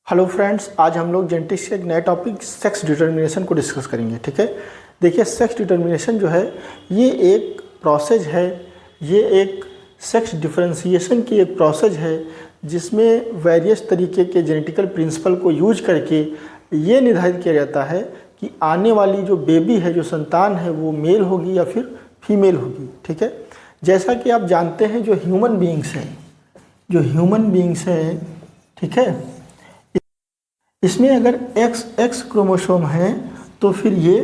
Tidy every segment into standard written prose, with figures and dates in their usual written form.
Hello friends, आज हम लोग जेनेटिक्स के एक नए टॉपिक सेक्स डिटर्मिनेशन को डिस्कस करेंगे। ठीक है, देखिए सेक्स डिटर्मिनेशन जो है ये एक प्रोसेस है, ये एक सेक्स डिफरेंशिएशन की एक प्रोसेस है जिसमें वेरियस तरीके के जेनेटिकल प्रिंसिपल को यूज करके ये निर्धारित किया जाता है कि आने वाली जो बेबी है, जो संतान है, वो मेल होगी या फिर फीमेल होगी। ठीक है, जैसा कि आप जानते हैं जो ह्यूमन बीइंग्स हैं, ठीक है, इसमें अगर XX क्रोमोसोम है तो फिर ये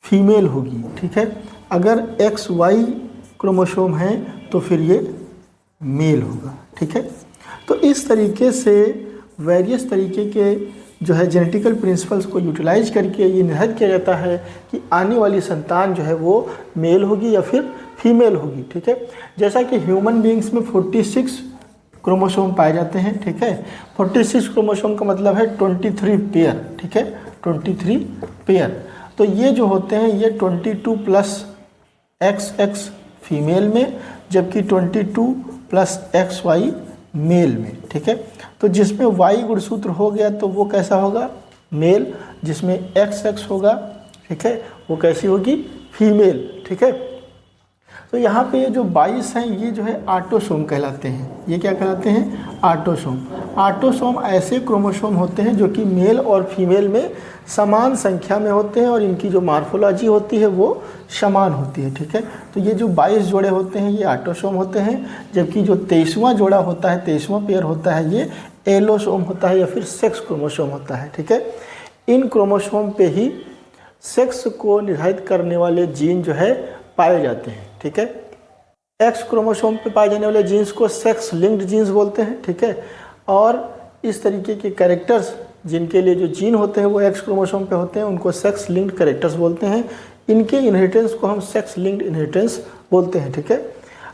फीमेल होगी। ठीक है, अगर XY क्रोमोसोम है तो फिर ये मेल होगा। ठीक है, तो इस तरीके से वेरियस तरीके के जो है जेनेटिकल प्रिंसिपल्स को यूटिलाइज करके ये निर्धारित किया जाता है कि आने वाली संतान जो है वो मेल होगी या फिर फीमेल होगी। ठीक है, जैसा कि ह्यूमन बीइंग्स में 46 क्रोमोसोम पाए जाते हैं। ठीक है, 46 क्रोमोसोम का मतलब है 23 पेयर। ठीक है, 23 पेयर। तो ये जो होते हैं ये 22 प्लस XX फीमेल में, जबकि 22 प्लस XY मेल में। ठीक है, तो जिसमें Y गुणसूत्र हो गया तो वो कैसा होगा? मेल। जिसमें XX होगा, ठीक है, वो कैसी होगी? फीमेल। ठीक है, तो यहाँ पे ये जो 22 हैं ये जो है ऑटोसोम कहलाते हैं। ये क्या कहलाते हैं? ऑटोसोम। ऑटोसोम ऐसे क्रोमोसोम होते हैं जो कि मेल और फीमेल में समान संख्या में होते हैं और इनकी जो मॉर्फोलॉजी होती है वो समान होती है। ठीक है, तो ये जो 22 जोड़े होते हैं ये ऑटोसोम होते हैं, जबकि जो 23वां जोड़ा होता है, 23वां पेयर होता है, ये एलोसोम होता है या फिर सेक्स क्रोमोसोम होता है। ठीक है, इन क्रोमोसोम पे ही सेक्स को निर्धारित करने वाले जीन जो है पाए जाते हैं। ठीक है, X क्रोमोसोम पे पाए जाने वाले जीन्स को सेक्स लिंक्ड जीन्स बोलते हैं। ठीक है, और इस तरीके के कैरेक्टर्स जिनके लिए जो जीन होते हैं वो X क्रोमोसोम पे होते हैं उनको सेक्स लिंक्ड कैरेक्टर्स बोलते हैं। इनके इनहेरिटेंस को हम सेक्स लिंक्ड इनहेरिटेंस बोलते हैं। ठीक है,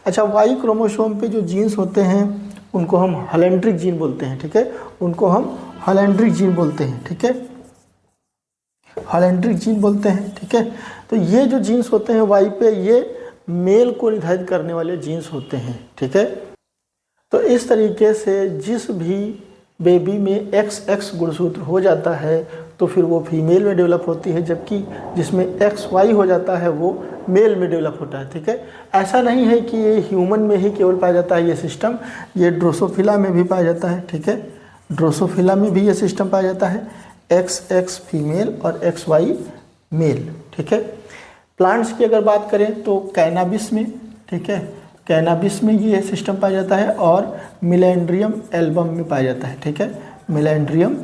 अच्छा, Y क्रोमोसोम पे जो जीन्स होते हैं उनको हम हॉलैंड्रिक जीन बोलते हैं। ठीक है, उनको हम हॉलैंड्रिक जीन बोलते हैं। ठीक है, हॉलैंड्रिक जीन बोलते हैं। ठीक है, तो ये जो जीन्स होते हैं Y पे ये मेल को निर्धारित करने वाले जीन्स होते हैं। ठीक है, तो इस तरीके से जिस भी बेबी में XX गुणसूत्र हो जाता है तो फिर वो फीमेल में डेवलप होती है, जबकि जिसमें XY हो जाता है वो मेल में डेवलप होता है। ठीक है, ऐसा नहीं है कि ये ह्यूमन में ही केवल पाया जाता है ये सिस्टम, ये ड्रोसोफिला में भी पाया जाता है। ठीक है, ड्रोसोफिला में भी ये सिस्टम पाया जाता है, XX फीमेल और XY मेल। ठीक है, प्लांट्स की अगर बात करें तो कैनाबिस में, ठीक है, कैनाबिस में ये सिस्टम पाया जाता है और मिलेंड्रियम एल्बम में पाया जाता है। ठीक है, मिलेंड्रियम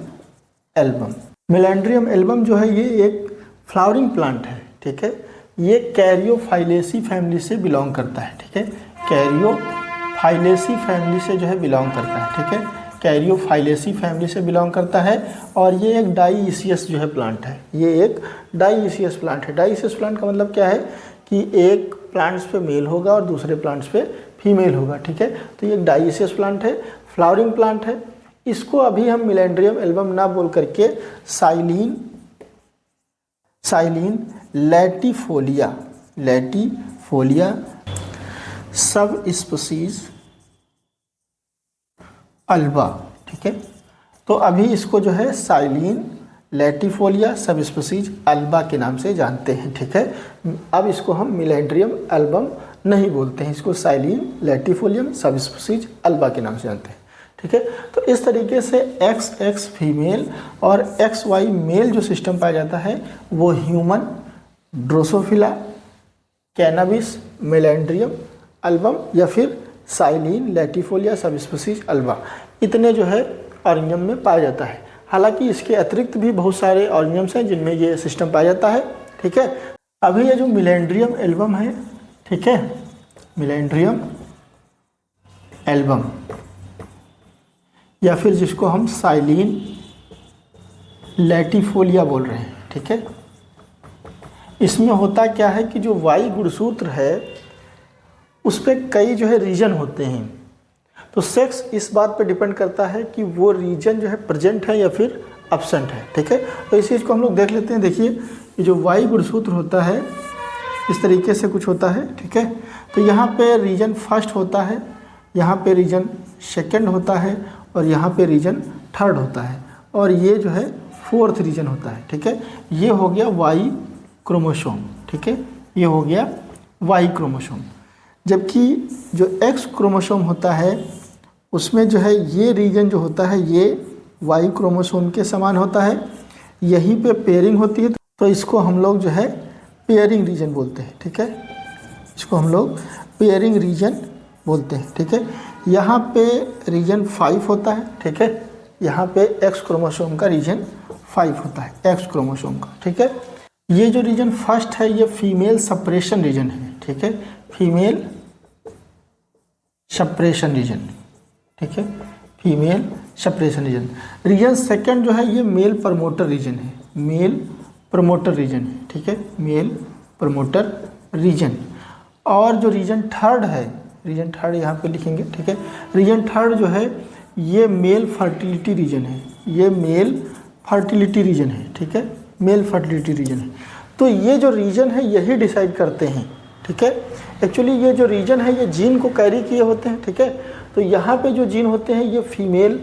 एल्बम जो है ये एक फ्लावरिंग प्लांट है। ठीक है, ये कैरियोफाइलेसी फैमिली से बिलोंग करता है। ठीक है, कैरियोफाइलेसी फैमिली से जो है बिलोंग करता है। ठीक है, कैरियोफाइलेसी फैमिली से बिलोंग करता है और ये एक डाइसियस जो है प्लांट है। ये एक डाइसियस प्लांट है। डाइसियस प्लांट का मतलब क्या है कि एक प्लांट्स पे मेल होगा और दूसरे प्लांट्स पे फीमेल होगा। ठीक है, तो ये एक डाइसियस प्लांट है, फ्लावरिंग प्लांट है। इसको अभी हम मिलेंड्रियम एल्बम ना बोल करके साइलीन लैटिफोलिया सब स्पीसीज अल्बा। ठीक है, तो अभी इसको जो है साइलीन लैटिफोलिया सब स्पीसीज अल्बा के नाम से जानते हैं। ठीक है, अब इसको हम मिलेंड्रियम एल्बम नहीं बोलते हैं, इसको साइलीन लैटिफोलियम सब स्पीसीज अल्बा के नाम से जानते हैं। ठीक है, तो इस तरीके से XX फीमेल और XY मेल जो सिस्टम पाया जाता है वो ह्यूमन, ड्रोसोफिला, कैनाबिस, मिलेंड्रियम एल्बम या फिर साइलीन लैटिफोलिया सब स्पीसीज अल्बा, इतने जो है ऑर्गेनिज्म में पाया जाता है। हालांकि इसके अतिरिक्त भी बहुत सारे ऑर्गेनिजम्स हैं जिनमें ये सिस्टम पाया जाता है। ठीक है, अभी ये जो मिलेंड्रियम एल्बम है, ठीक है, मिलेंड्रियम एल्बम या फिर जिसको हम साइलीन लैटिफोलिया बोल रहे हैं। ठीक है, इसमें होता क्या है कि जो Y गुणसूत्र है उस पर कई जो है रीजन होते हैं, तो सेक्स इस बात पे डिपेंड करता है कि वो रीजन जो है प्रेजेंट है या फिर एब्सेंट है। ठीक है, तो इस चीज़ को हम लोग देख लेते हैं। देखिए, ये जो Y गुणसूत्र होता है इस तरीके से कुछ होता है। ठीक है, तो यहाँ पे रीजन फर्स्ट होता है, यहाँ पे रीजन सेकंड होता है और यहाँ पे रीजन थर्ड होता है और ये जो है फोर्थ रीजन होता है। ठीक है, ये हो गया वाई क्रोमोसोम। ठीक है, ये हो गया वाई क्रोमोसोम। जबकि जो एक्स क्रोमोसोम होता है उसमें जो है ये रीजन जो होता है ये वाई क्रोमोसोम के समान होता है, यहीं पे पेयरिंग होती है, तो इसको हम लोग जो है पेयरिंग रीजन बोलते हैं। ठीक है, इसको हम लोग पेयरिंग रीजन बोलते हैं। ठीक है, यहाँ पे रीजन 5 होता है। ठीक है, यहाँ पे एक्स क्रोमोसोम का रीजन 5 होता है, एक्स क्रोमोसोम का। ठीक है, ये जो रीजन फर्स्ट है ये फीमेल सप्रेशन रीजन है। ठीक है, फीमेल सप्रेशन रीजन। ठीक है, female suppression region. Region second जो है ये मेल प्रमोटर रीजन है, मेल प्रमोटर रीजन है। ठीक है, मेल प्रमोटर रीजन। और जो रीजन थर्ड है, रीजन थर्ड यहाँ पे लिखेंगे। ठीक है, रीजन थर्ड जो है ये मेल फर्टिलिटी रीजन है, ये मेल फर्टिलिटी रीजन है। ठीक है, मेल फर्टिलिटी रीजन है। तो ये जो रीजन है यही डिसाइड करते हैं। ठीक है, एक्चुअली ये जो रीजन है ये जीन को कैरी किए होते हैं। ठीक है, तो यहाँ पे जो जीन होते हैं ये फीमेल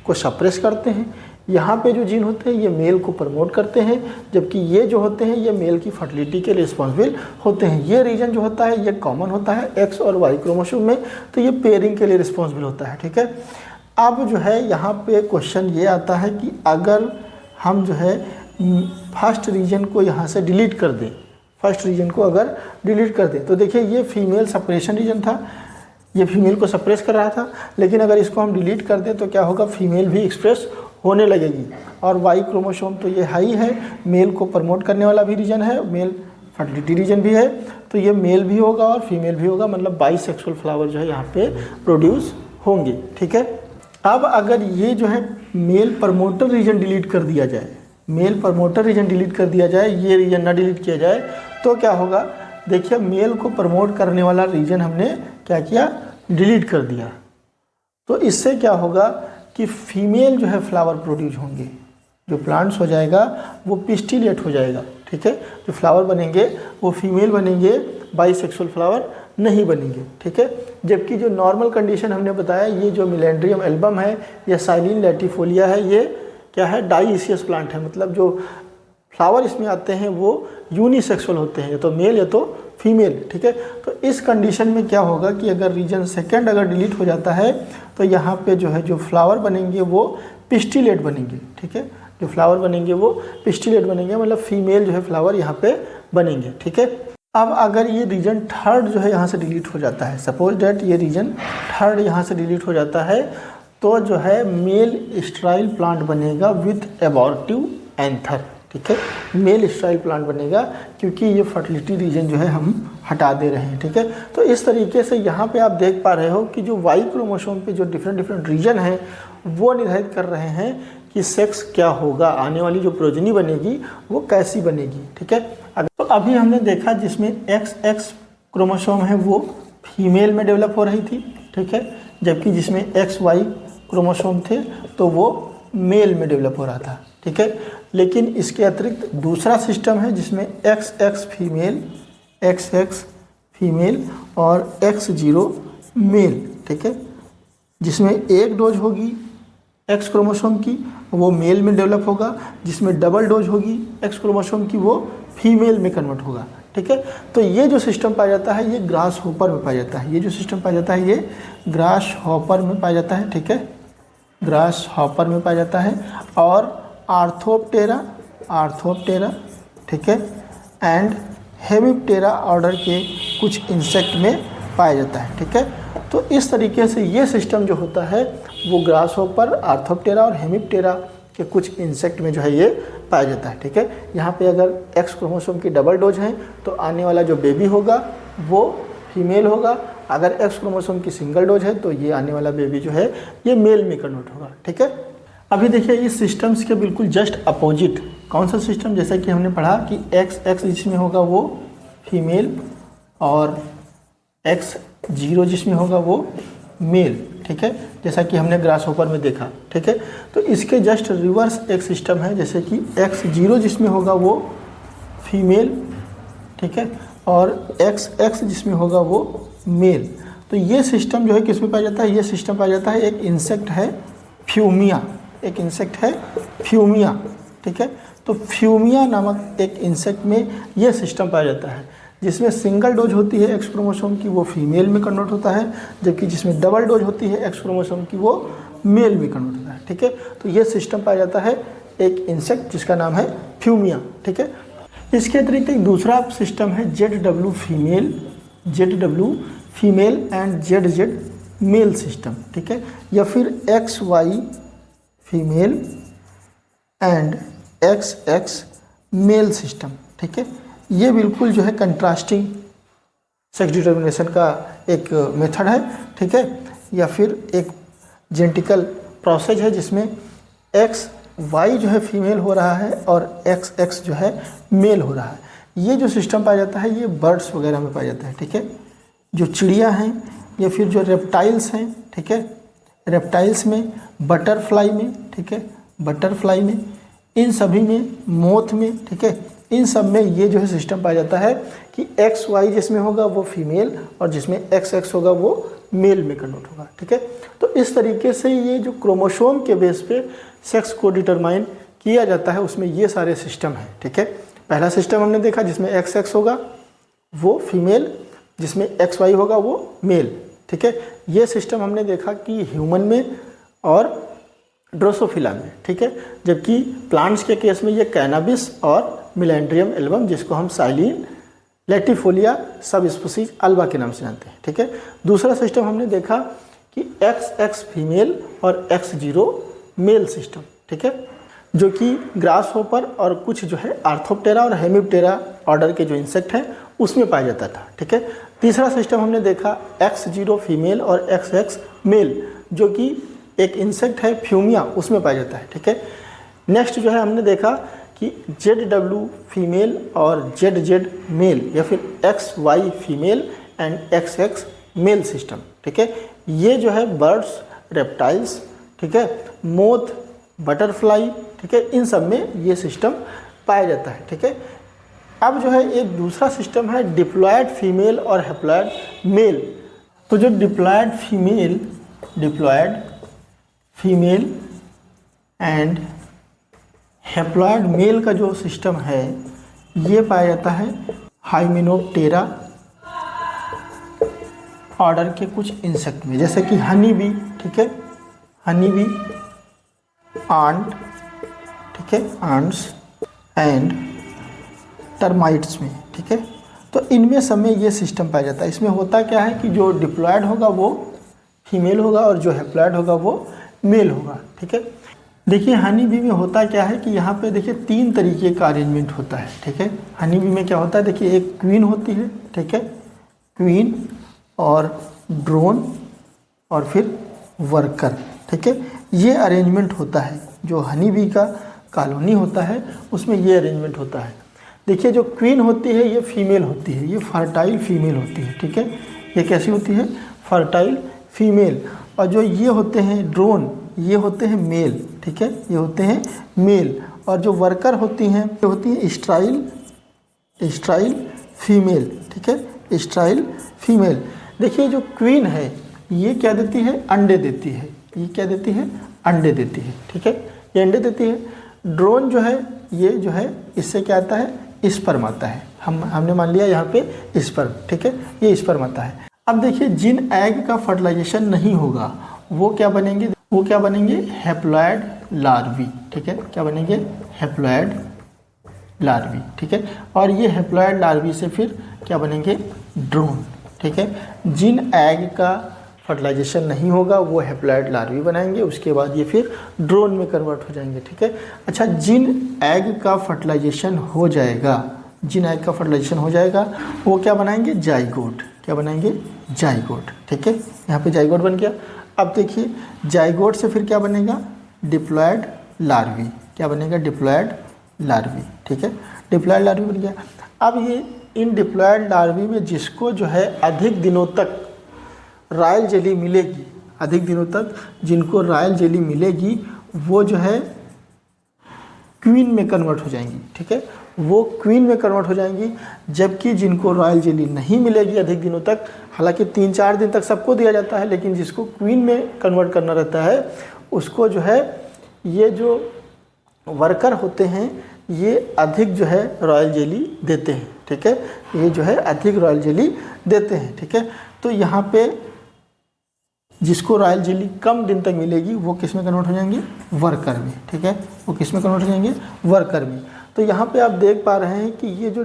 को सप्रेस करते हैं, यहाँ पे जो जीन होते हैं ये मेल को प्रमोट करते हैं, जबकि ये जो होते हैं ये मेल की फर्टिलिटी के लिए रिस्पॉन्सिबल होते हैं। ये रीजन जो होता है ये कॉमन होता है एक्स और वाई क्रोमोसोम में, तो ये पेयरिंग के लिए रिस्पॉन्सिबल होता है। ठीक है, अब जो है यहाँ पे क्वेश्चन ये आता है कि अगर हम जो है फर्स्ट रीजन को यहाँ से डिलीट कर दें, फर्स्ट रीजन को अगर डिलीट कर दें तो देखिए ये फीमेल सप्रेशन रीजन था, ये फीमेल को सप्रेस कर रहा था, लेकिन अगर इसको हम डिलीट कर दें तो क्या होगा, फीमेल भी एक्सप्रेस होने लगेगी। और वाई क्रोमोसोम तो ये हाई है, मेल को प्रमोट करने वाला भी रीजन है, मेल फर्टिलिटी रीजन भी है, तो ये मेल भी होगा और फीमेल भी होगा, मतलब बाइसेक्सुअल फ्लावर जो है यहाँ पे प्रोड्यूस होंगे। ठीक है, अब अगर ये जो है मेल प्रमोटर रीजन डिलीट कर दिया जाए, मेल प्रमोटर रीजन डिलीट कर दिया जाए, ये रीजन ना डिलीट किया जाए तो क्या होगा, देखिए मेल को प्रमोट करने वाला रीजन हमने क्या किया, डिलीट कर दिया। तो इससे क्या होगा कि फीमेल जो है फ्लावर प्रोड्यूस होंगे, जो प्लांट्स हो जाएगा वो पिस्टिलेट हो जाएगा। ठीक है, जो फ्लावर बनेंगे वो फीमेल बनेंगे, बाइसेक्सुअल फ्लावर नहीं बनेंगे। ठीक है, जबकि जो नॉर्मल कंडीशन हमने बताया, ये जो मिलेंड्रियम एल्बम है या साइलिन लैटिफोलिया है, ये क्या है, डाइसियस प्लांट है, मतलब जो फ्लावर इसमें आते हैं वो यूनिसेक्सुअल होते हैं, या तो मेल या तो फीमेल। ठीक है, तो इस कंडीशन में क्या होगा कि अगर रीजन सेकंड अगर डिलीट हो जाता है तो यहाँ पे जो है जो फ्लावर बनेंगे वो पिस्टिलेट बनेंगे। ठीक है, जो फ्लावर बनेंगे वो पिस्टिलेट बनेंगे, मतलब फीमेल जो है फ्लावर यहाँ पे बनेंगे। ठीक है, अब अगर ये रीजन थर्ड जो है यहाँ से डिलीट हो जाता है, सपोज डैट ये रीजन थर्ड यहाँ से डिलीट हो जाता है, तो जो है मेल स्टेराइल प्लांट बनेगा विथ एबॉर्टिव एंथर। ठीक है, मेल स्टेराइल प्लांट बनेगा क्योंकि ये फर्टिलिटी रीजन जो है हम हटा दे रहे हैं। ठीक है, तो इस तरीके से यहाँ पे आप देख पा रहे हो कि जो वाई क्रोमोसोम पे जो डिफरेंट रीजन है वो निर्धारित कर रहे हैं कि सेक्स क्या होगा, आने वाली जो प्रोजनी बनेगी वो कैसी बनेगी। ठीक है, तो अभी हमने देखा जिसमें एक्स क्रोमोसोम है वो फीमेल में डेवलप हो रही थी। ठीक है, जबकि जिसमें एक्स वाई क्रोमोसोम थे तो वो मेल में डेवलप हो रहा था। ठीक है, लेकिन इसके अतिरिक्त दूसरा सिस्टम है जिसमें एक्स फीमेल और X0 मेल। ठीक है, जिसमें एक डोज होगी एक्स क्रोमोसोम की वो मेल में डेवलप होगा, जिसमें डबल डोज होगी एक्स क्रोमोसोम की वो फीमेल में कन्वर्ट होगा। ठीक है, तो ये जो सिस्टम पाया जाता है ये ग्रास हॉपर में पाया जाता है, ये जो सिस्टम पाया जाता है ये ग्रास हॉपर में पाया जाता है। ठीक है, ग्रास हॉपर में पाया जाता है और आर्थोप्टेरा, ठीक है, एंड हेमिप्टेरा ऑर्डर के कुछ इंसेक्ट में पाया जाता है। ठीक है, तो इस तरीके से ये सिस्टम जो होता है वो ग्रास हॉपर, आर्थोप्टेरा और हेमिप्टेरा के कुछ इंसेक्ट में जो है ये पाया जाता है। ठीक है, यहाँ पे अगर एक्स क्रोमोसोम की डबल डोज है तो आने वाला जो बेबी होगा वो फीमेल होगा, अगर एक्स क्रोमोसोम की सिंगल डोज है तो ये आने वाला बेबी जो है ये मेल में कन्वर्ट होगा। ठीक है, अभी देखिए इस सिस्टम्स के बिल्कुल जस्ट अपोजिट कौन सा सिस्टम, जैसा कि हमने पढ़ा कि एक्स जिसमें होगा वो फीमेल और X0 जिसमें होगा वो मेल। ठीक है, जैसा कि हमने ग्रास हॉपर में देखा। ठीक है, तो इसके जस्ट रिवर्स एक सिस्टम है, जैसे कि X0 जिसमें होगा वो फीमेल, ठीक है, और X जिसमें होगा वो मेल। तो ये सिस्टम जो है किस में पाया जाता है, ये सिस्टम पाया जाता है एक इंसेक्ट है फ्यूमिया। एक इंसेक्ट है फ्यूमिया, ठीक है। तो फ्यूमिया नामक एक इंसेक्ट में ये सिस्टम पाया जाता है, जिसमें सिंगल डोज होती है एक्स क्रोमोसोम की वो फीमेल में कन्वर्ट होता है, जबकि जिसमें डबल डोज होती है एक्स क्रोमोसोम की वो मेल में कन्वर्ट होता है, ठीक है। तो ये सिस्टम पाया जाता है एक इंसेक्ट जिसका नाम है फ्यूमिया, ठीक है। इसके अतिरिक्त एक दूसरा सिस्टम है ZW female and ZZ male system, ठीक है, या फिर XY female and XX male system, ठीक है। ये बिल्कुल जो है कंट्रास्टिंग सेक्स डिटर्मिनेशन का एक मेथड है, ठीक है, या फिर एक जेनेटिकल प्रोसेस है जिसमें XY जो है फीमेल हो रहा है और XX जो है मेल हो रहा है। ये जो सिस्टम पाया जाता है ये बर्ड्स वगैरह में पाया जाता है, ठीक है। जो चिड़िया हैं या फिर जो रेप्टाइल्स हैं, ठीक है, रेप्टाइल्स में, बटरफ्लाई में, ठीक है, बटरफ्लाई में, इन सभी में, मोथ में, ठीक है, इन सब में ये जो है सिस्टम पाया जाता है कि XY जिसमें होगा वो फीमेल और जिसमें XX होगा वो मेल में कन्वर्ट होगा, ठीक है। तो इस तरीके से ये जो क्रोमोसोम के बेस पे सेक्स को डिटरमाइन किया जाता है उसमें ये सारे सिस्टम हैं, ठीक है। पहला सिस्टम हमने देखा जिसमें XX होगा वो फीमेल, जिसमें XY होगा वो मेल, ठीक है। ये सिस्टम हमने देखा कि ह्यूमन में और ड्रोसोफिला में, ठीक है, जबकि प्लांट्स के केस में ये कैनाबिस और मिलेंड्रियम एल्बम, जिसको हम साइलिन लेटिफोलिया सब स्पीशीज अल्बा के नाम से जानते हैं, ठीक है। दूसरा सिस्टम हमने देखा कि XX फीमेल और X0 मेल सिस्टम, ठीक है, जो कि ग्रास होपर और कुछ जो है आर्थोप्टेरा और हेमिप्टेरा ऑर्डर के जो इंसेक्ट हैं उसमें पाया जाता था, ठीक है। तीसरा सिस्टम हमने देखा X0 फीमेल और XX मेल, जो कि एक इंसेक्ट है फ्यूमिया, उसमें पाया जाता है, ठीक है। नेक्स्ट जो है हमने देखा कि ZW फीमेल और ZZ मेल या फिर XY female and XX male system, ठीक है। ये जो है बर्ड्स, रेप्टाइल्स, ठीक है, मोथ, बटरफ्लाई, ठीक है, इन सब में ये सिस्टम पाया जाता है, ठीक है। अब जो है एक दूसरा सिस्टम है डिप्लॉयड फीमेल और हैप्लॉयड मेल। तो जो diploid female and haploid male का जो सिस्टम है ये पाया जाता है हाइमेनोप्टेरा ऑर्डर के कुछ इंसेक्ट में, जैसे कि हनी बी, ठीक है, हनी बी, आंट, ठीक है, आंट्स एंड टर्माइट्स में, ठीक है। तो इनमें सब में ये सिस्टम पाया जाता है। इसमें होता क्या है कि जो डिप्लॉयड होगा वो फीमेल होगा और जो हैप्लॉयड होगा वो मेल होगा, ठीक है। देखिए हनी बी में होता क्या है कि यहाँ पे देखिए 3 तरीके का अरेंजमेंट होता है, ठीक है। हनी बी में क्या होता है, देखिए एक क्वीन होती है, ठीक है, क्वीन और ड्रोन और फिर वर्कर, ठीक है, ये अरेंजमेंट होता है। जो हनी बी का कॉलोनी होता है उसमें ये अरेंजमेंट होता है। देखिए जो क्वीन होती है ये फीमेल होती है, ये फर्टाइल फीमेल होती है, ठीक है, ये कैसी होती है, फर्टाइल फीमेल। और जो ये होते हैं ड्रोन, ये होते हैं मेल, ठीक है, ये होते हैं मेल। और जो वर्कर होती हैं ये होती हैं स्ट्राइल फीमेल, ठीक है, स्ट्राइल फीमेल। देखिए जो क्वीन है ये क्या देती है, अंडे देती है, ये क्या देती है, अंडे देती है, ठीक है, ये अंडे देती है। ड्रोन जो है ये जो है इससे क्या आता है, स्पर्म आता है। हमने मान लिया यहाँ पे स्पर्म, ठीक है, ये स्पर्म आता है। अब देखिए जिन एग का फर्टिलाइजेशन नहीं होगा वो क्या बनेंगे, वो क्या बनेंगे, हैप्लॉयड लार्वी, ठीक है, क्या बनेंगे, हैप्लॉयड लार्वी, ठीक है। और ये हैप्लॉयड लार्वी से फिर क्या बनेंगे, ड्रोन, ठीक है। जिन एग का फर्टिलाइजेशन नहीं होगा वो हैप्लॉयड लार्वी बनाएंगे, उसके बाद ये फिर ड्रोन में कन्वर्ट हो जाएंगे, ठीक है। अच्छा जिन एग का फर्टिलाइजेशन हो जाएगा, जिन एग का फर्टिलाइजेशन हो जाएगा वो क्या बनाएंगे, जाइगोट, क्या बनाएंगे, जाइगोट, ठीक है, यहाँ पे जाइगोट बन गया। अब देखिए जाइगोट से फिर क्या बनेगा, डिप्लॉयड लार्वी, क्या बनेगा, डिप्लॉयड लार्वी, ठीक है, डिप्लॉयड लार्वी बन गया। अब ये इन डिप्लॉयड लार्वी में जिसको जो है अधिक दिनों तक रॉयल जेली मिलेगी, अधिक दिनों तक जिनको रॉयल जेली मिलेगी वो जो है क्वीन में कन्वर्ट हो जाएंगी, ठीक है, वो क्वीन में कन्वर्ट हो जाएंगी। जबकि जिनको रॉयल जेली नहीं मिलेगी अधिक दिनों तक, हालांकि 3-4 दिन तक सबको दिया जाता है, लेकिन जिसको क्वीन में कन्वर्ट करना रहता है उसको जो है ये जो वर्कर होते हैं ये अधिक जो है रॉयल जेली देते हैं, ठीक है, ये जो है अधिक रॉयल जेली देते हैं, ठीक है। तो यहाँ पे जिसको रॉयल जेली कम दिन तक मिलेगी वो किस में कन्वर्ट हो जाएंगे, वर्कर में, ठीक है, वो किस में कन्वर्ट हो जाएंगे, वर्कर में। तो यहाँ पे आप देख पा रहे हैं कि ये जो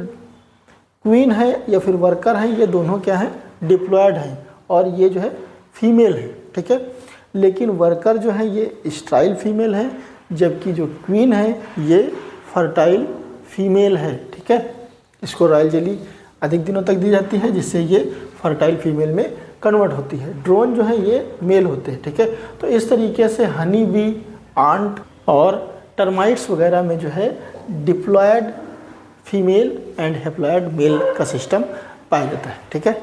क्वीन है या फिर वर्कर है ये दोनों क्या है, डिप्लॉयड हैं और ये जो है फीमेल है, ठीक है। लेकिन वर्कर जो है ये स्ट्राइल फीमेल है, जबकि जो क्वीन है ये फर्टाइल फीमेल है, ठीक है। इसको रॉयल जेली अधिक दिनों तक दी जाती है जिससे ये फर्टाइल फीमेल में कन्वर्ट होती है। ड्रोन जो है ये मेल होते हैं, ठीक है। तो इस तरीके से हनी बी, आंट और टर्माइट्स वगैरह में जो है diploid female and haploid male का सिस्टम पाया जाता है, ठीक है।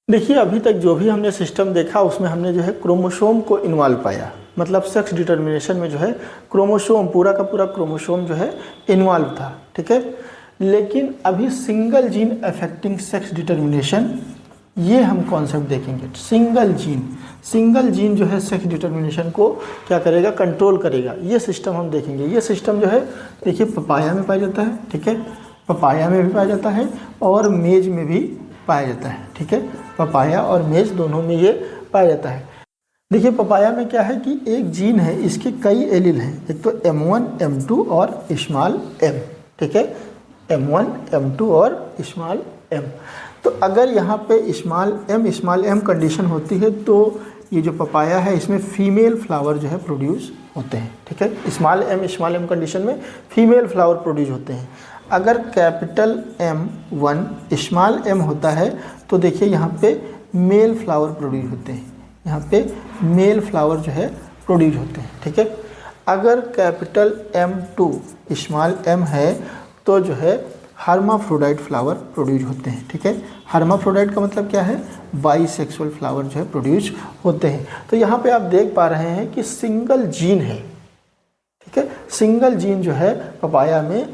देखिए अभी तक जो भी हमने सिस्टम देखा उसमें हमने जो है क्रोमोसोम को इन्वॉल्व पाया, मतलब सेक्स डिटर्मिनेशन में जो है क्रोमोसोम, पूरा का पूरा क्रोमोसोम जो है इन्वॉल्व था, ठीक है। लेकिन अभी single gene affecting sex determination, ये हम कॉन्सेप्ट देखेंगे। सिंगल जीन जो है सेक्स डिटर्मिनेशन को क्या करेगा, कंट्रोल करेगा, ये सिस्टम हम देखेंगे। ये सिस्टम जो है देखिए पपाया में पाया जाता है, ठीक है, पपाया में भी पाया जाता है और मेज में भी पाया जाता है, ठीक है। पपाया और मेज दोनों में ये पाया जाता है। देखिए पपाया में क्या है कि एक जीन है, इसके कई एलील हैं, एक तो M1, M2 और स्मॉल m, ठीक है, M1, M2 और स्मॉल m। तो अगर यहाँ पे स्मॉल m कंडीशन होती है तो ये जो पपाया है इसमें फीमेल फ्लावर जो है प्रोड्यूस होते हैं, ठीक है। स्मॉल m कंडीशन में फीमेल फ्लावर प्रोड्यूस होते हैं। अगर कैपिटल M1 स्मॉल m होता है तो देखिए यहाँ पे मेल फ्लावर प्रोड्यूस होते हैं, यहाँ पे मेल फ्लावर जो है प्रोड्यूस होते हैं, ठीक है। अगर कैपिटल M2 स्मॉल m है तो जो है हर्माफ्रोडाइट फ्लावर प्रोड्यूस होते हैं, ठीक है। हर्माफ्रोडाइट का मतलब क्या है, बाईसेक्सुअल फ्लावर जो है प्रोड्यूस होते हैं। तो यहाँ पे आप देख पा रहे हैं कि सिंगल जीन है, ठीक है, सिंगल जीन जो है पपाया में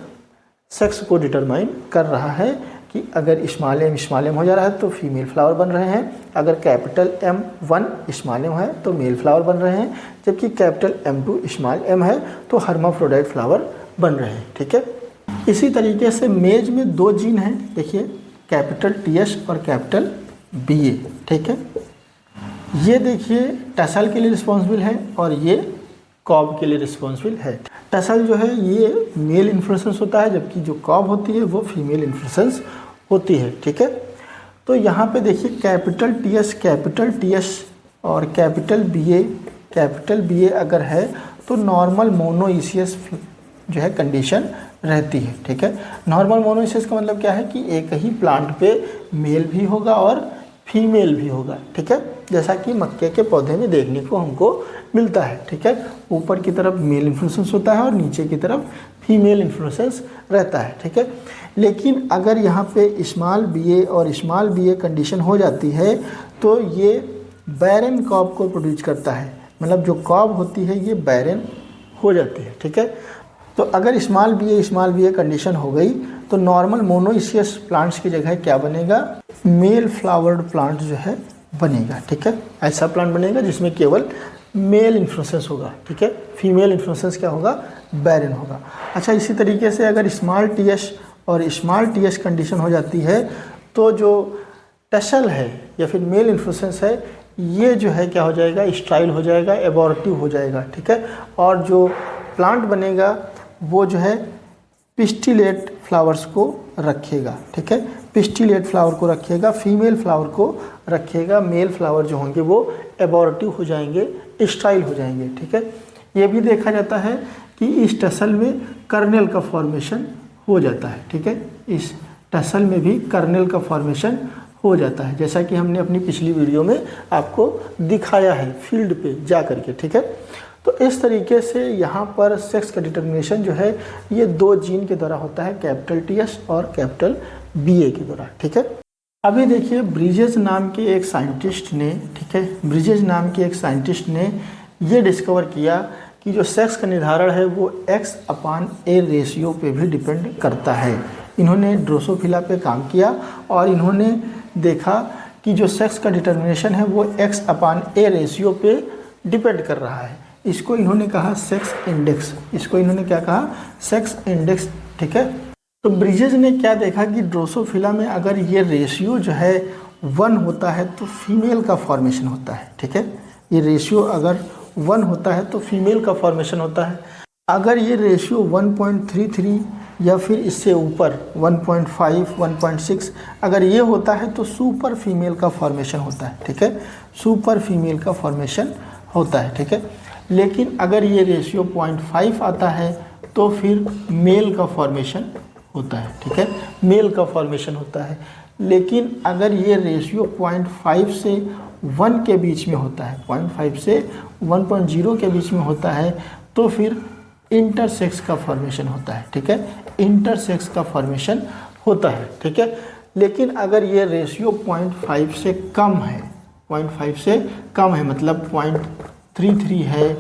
सेक्स को डिटरमाइन कर रहा है कि अगर स्मॉल m हो जा रहा है तो फीमेल फ्लावर बन रहे हैं, अगर कैपिटल M1 स्मॉल m है तो मेल फ्लावर बन रहे हैं, जबकि कैपिटल M2 स्मॉल m है तो हर्माफ्रोडाइट फ्लावर बन रहे हैं, ठीक है। इसी तरीके से मेज में दो जीन हैं, देखिए कैपिटल TS और कैपिटल BA, ठीक है। ये देखिए टसल के लिए रिस्पॉन्सिबल है और ये कॉब के लिए रिस्पॉन्सिबल है। टसल जो है ये मेल इन्फ्लोरेसेंस होता है, जबकि जो कॉब होती है वो फीमेल इन्फ्लोरेसेंस होती है, ठीक है। तो यहाँ पे देखिए कैपिटल TS और कैपिटल BA अगर है तो नॉर्मल मोनोइसियस जो है कंडीशन रहती है, ठीक है। नॉर्मल मोनोइसियस का मतलब क्या है कि एक ही प्लांट पे मेल भी होगा और फीमेल भी होगा, ठीक है, जैसा कि मक्के के पौधे में देखने को हमको मिलता है, ठीक है। ऊपर की तरफ मेल इन्फ्लोरेसेंस होता है और नीचे की तरफ फीमेल इन्फ्लोरेसेंस रहता है, ठीक है। लेकिन अगर यहाँ पे स्मॉल BA और स्मॉल BA कंडीशन हो जाती है तो ये बैरन कॉब को प्रोड्यूस करता है, मतलब जो कॉब होती है ये बैरन हो जाती है, ठीक है। तो अगर स्मॉल BA कंडीशन हो गई तो नॉर्मल मोनोइसियस प्लांट्स की जगह क्या बनेगा, मेल फ्लावर्ड प्लांट जो है बनेगा, ठीक है। ऐसा प्लांट बनेगा जिसमें केवल मेल इन्फ्लोरेसेंस होगा, ठीक है, फीमेल इन्फ्लोरेसेंस क्या होगा, बैरन होगा। अच्छा, इसी तरीके से अगर स्मॉल TS और स्मॉल TS कंडीशन हो जाती है तो जो टसल है या फिर मेल इन्फ्लोरेसेंस है ये जो है क्या हो जाएगा, स्ट्राइल हो जाएगा, एबॉर्टिव हो जाएगा, ठीक है। और जो प्लांट बनेगा वो जो है पिस्टिलेट फ्लावर्स को रखेगा, ठीक है, पिस्टिलेट फ्लावर को रखेगा, फीमेल फ्लावर को रखेगा, मेल फ्लावर जो होंगे वो एबॉर्टिव हो जाएंगे, स्ट्राइल हो जाएंगे, ठीक है। ये भी देखा जाता है कि इस टसल में कर्नेल का फॉर्मेशन हो जाता है, ठीक है, इस टसल में भी कर्नेल का फॉर्मेशन हो जाता है, जैसा कि हमने अपनी पिछली वीडियो में आपको दिखाया है फील्ड पे जा करके, ठीक है। तो इस तरीके से यहाँ पर सेक्स का डिटर्मिनेशन जो है ये दो जीन के द्वारा होता है, कैपिटल TS और कैपिटल BA के द्वारा, ठीक है। अभी देखिए ब्रिजेस नाम के एक साइंटिस्ट ने, ठीक है, ब्रिजेस नाम के एक साइंटिस्ट ने ये डिस्कवर किया कि जो सेक्स का निर्धारण है वो X/A रेशियो पे भी डिपेंड करता है। इन्होंने ड्रोसोफिला पे काम किया और इन्होंने देखा कि जो सेक्स का डिटर्मिनेशन है वो X/A रेशियो पे डिपेंड कर रहा है। इसको इन्होंने कहा सेक्स इंडेक्स, इसको इन्होंने क्या कहा, सेक्स इंडेक्स, ठीक है। तो ब्रिजेस ने क्या देखा कि ड्रोसोफिला में अगर ये रेशियो जो है 1 होता है तो फीमेल का फॉर्मेशन होता है, ठीक है। ये रेशियो अगर 1 होता है तो फीमेल का फॉर्मेशन होता है। अगर ये रेशियो 1.33 या फिर इससे ऊपर 1.5, 1.6 अगर ये होता है तो सुपर फीमेल का फॉर्मेशन होता है, ठीक है। सुपर फीमेल का फॉर्मेशन होता है, ठीक है। लेकिन अगर ये रेशियो 0.5 आता है तो फिर मेल का फॉर्मेशन होता है, ठीक है, मेल का फॉर्मेशन होता है। लेकिन अगर ये रेशियो 0.5 से 1 के बीच में होता है, 0.5 से 1.0 के बीच में होता है तो फिर इंटरसेक्स का फॉर्मेशन होता है, ठीक है, इंटरसेक्स का फॉर्मेशन होता है, ठीक है। लेकिन अगर ये रेशियो 0.5 से कम है, 0.5 से कम है मतलब 0.33 है,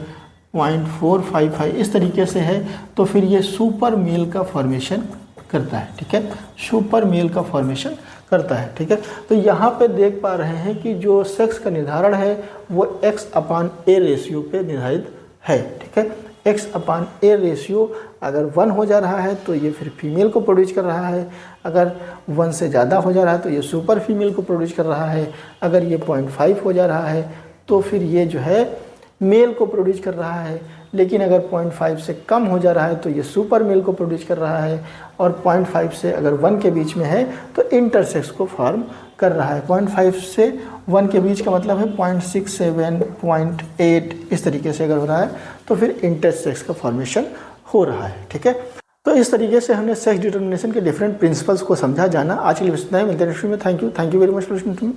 0.45 है, इस तरीके से है तो फिर ये सुपर मेल का फॉर्मेशन करता है, ठीक है, सुपर मेल का फॉर्मेशन करता है, ठीक है। तो यहाँ पे देख पा रहे हैं कि जो सेक्स का निर्धारण है वो X/A रेशियो पे निर्धारित है, ठीक है। X/A रेशियो अगर 1 हो जा रहा है तो ये फिर फीमेल को प्रोड्यूस कर रहा है, अगर 1 से ज़्यादा हो जा रहा है तो ये सुपर फीमेल को प्रोड्यूस कर रहा है, अगर ये 0.5 हो जा रहा है तो फिर ये जो है मेल को प्रोड्यूस कर रहा है। लेकिन अगर 0.5 से कम हो जा रहा है तो ये सुपर मेल को प्रोड्यूस कर रहा है, और 0.5 से अगर 1 के बीच में है तो इंटरसेक्स को फॉर्म कर रहा है। 0.5 से 1 के बीच का मतलब है 0.67, 0.8 इस तरीके से अगर हो रहा है तो फिर इंटरसेक्स का फॉर्मेशन हो रहा है, ठीक है। तो इस तरीके से हमने सेक्स डिटर्मिनेशन के डिफरेंट प्रिंसिपल्स को समझा, जाना। आज के लिए इतना ही, मिलते हैं नेक्स्ट वीडियो में। Thank you very much for listening to me.